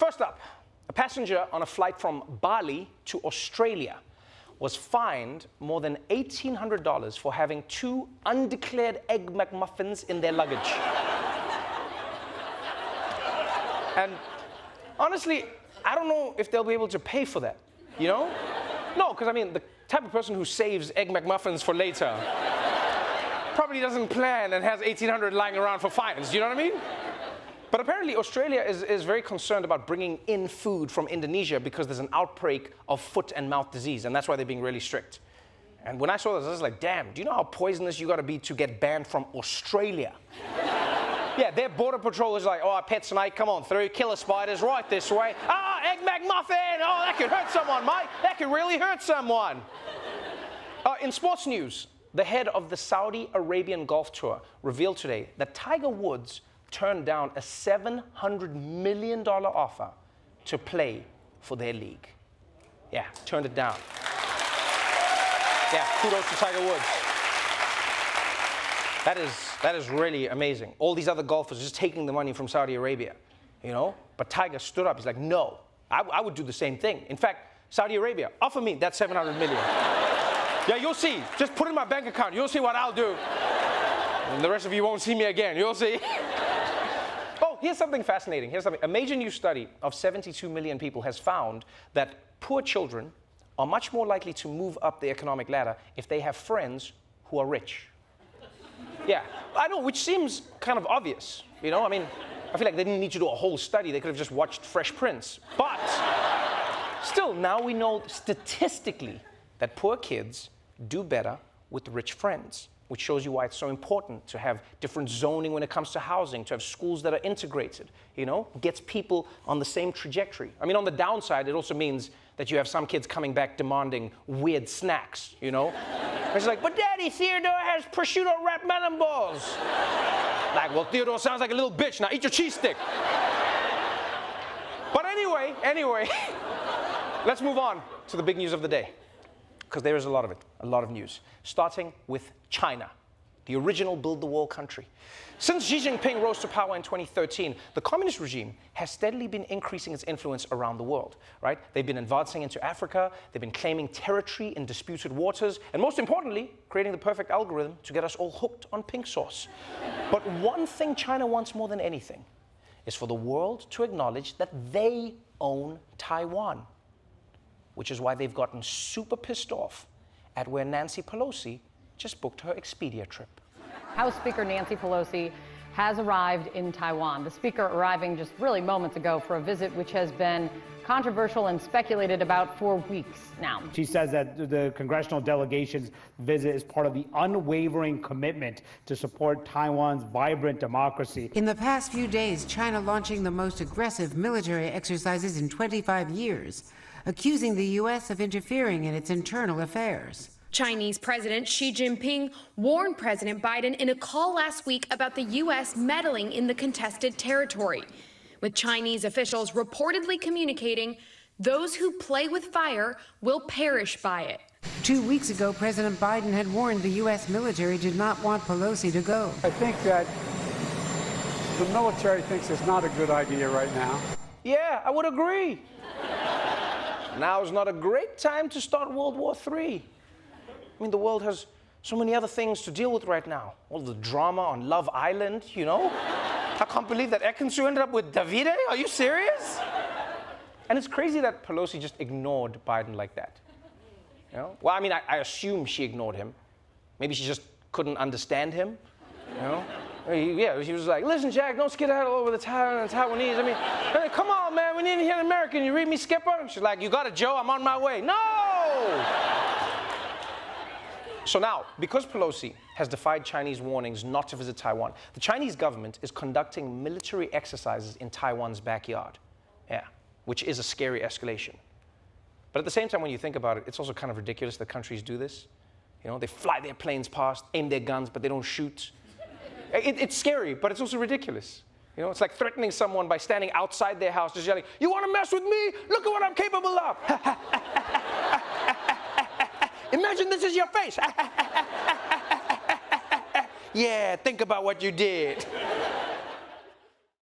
First up, a passenger on a flight from Bali to Australia was fined more than $1,800 for having 2 undeclared egg McMuffins in their luggage. And honestly, I don't know if they'll be able to pay for that, you know? No, because I mean, the type of person who saves egg McMuffins for later probably doesn't plan and has $1,800 lying around for fines, you know what I mean? But apparently Australia is very concerned about bringing in food from Indonesia because there's an outbreak of foot and mouth disease, and that's why they're being really strict. And when I saw this, I was like, damn, do you know how poisonous you gotta be to get banned from Australia? Yeah, their border patrol is like, oh, pet snake, come on through, killer spiders, right this way. Ah, egg McMuffin, oh, that could hurt someone, mate. That could really hurt someone. In sports news, the head of the Saudi Arabian golf tour revealed today that Tiger Woods turned down a $700 million offer to play for their league. Yeah, turned it down. Yeah, kudos to Tiger Woods. That is really amazing. All these other golfers just taking the money from Saudi Arabia, you know? But Tiger stood up, he's like, no, I would do the same thing. In fact, Saudi Arabia, offer me that $700 million. Yeah, you'll see. Just put it in my bank account. You'll see what I'll do. And the rest of you won't see me again. You'll see. Oh, here's something fascinating. A major new study of 72 million people has found that poor children are much more likely to move up the economic ladder if they have friends who are rich. Yeah, I know, which seems kind of obvious, you know? I mean, I feel like they didn't need to do a whole study. They could have just watched Fresh Prince. But still, now we know statistically that poor kids do better with rich friends, which shows you why it's so important to have different zoning when it comes to housing, to have schools that are integrated, you know? Gets people on the same trajectory. I mean, on the downside, it also means that you have some kids coming back demanding weird snacks, you know? It's like, but Daddy, Theodore has prosciutto wrapped melon balls. Like, well, Theodore sounds like a little bitch. Now eat your cheese stick. But anyway, let's move on to the big news of the day, because there is a lot of it, a lot of news. Starting with China, the original build the wall country. Since Xi Jinping rose to power in 2013, the communist regime has steadily been increasing its influence around the world, right? They've been advancing into Africa, they've been claiming territory in disputed waters, and most importantly, creating the perfect algorithm to get us all hooked on pink sauce. But one thing China wants more than anything is for the world to acknowledge that they own Taiwan, which is why they've gotten super pissed off at where Nancy Pelosi just booked her Expedia trip. House Speaker Nancy Pelosi has arrived in Taiwan. The speaker arriving just really moments ago for a visit which has been controversial and speculated about for weeks now. She says that the congressional delegation's visit is part of the unwavering commitment to support Taiwan's vibrant democracy. In the past few days, China launching the most aggressive military exercises in 25 years, accusing the U.S. of interfering in its internal affairs. Chinese President Xi Jinping warned President Biden in a call last week about the U.S. meddling in the contested territory, with Chinese officials reportedly communicating those who play with fire will perish by it. 2 weeks ago, President Biden had warned the U.S. military did not want Pelosi to go. I think that the military thinks it's not a good idea right now. Yeah, I would agree. Now is not a great time to start World War III. I mean, the world has so many other things to deal with right now. All the drama on Love Island, you know? I can't believe that Ekansu ended up with Davide. Are you serious? And it's crazy that Pelosi just ignored Biden like that. You know? Well, I mean, I assume she ignored him. Maybe she just couldn't understand him, you know? Yeah, she was like, listen, Jack, don't skid out all over the Taiwanese. I mean, hey, come on, man, we need to hear an American. You read me, Skipper? She's like, you got it, Joe, I'm on my way. No! So now, because Pelosi has defied Chinese warnings not to visit Taiwan, the Chinese government is conducting military exercises in Taiwan's backyard. Yeah, which is a scary escalation. But at the same time, when you think about it, it's also kind of ridiculous that countries do this. You know, they fly their planes past, aim their guns, but they don't shoot. It's scary, but it's also ridiculous. You know, it's like threatening someone by standing outside their house, just yelling, you want to mess with me? Look at what I'm capable of. Imagine this is your face. Yeah, think about what you did.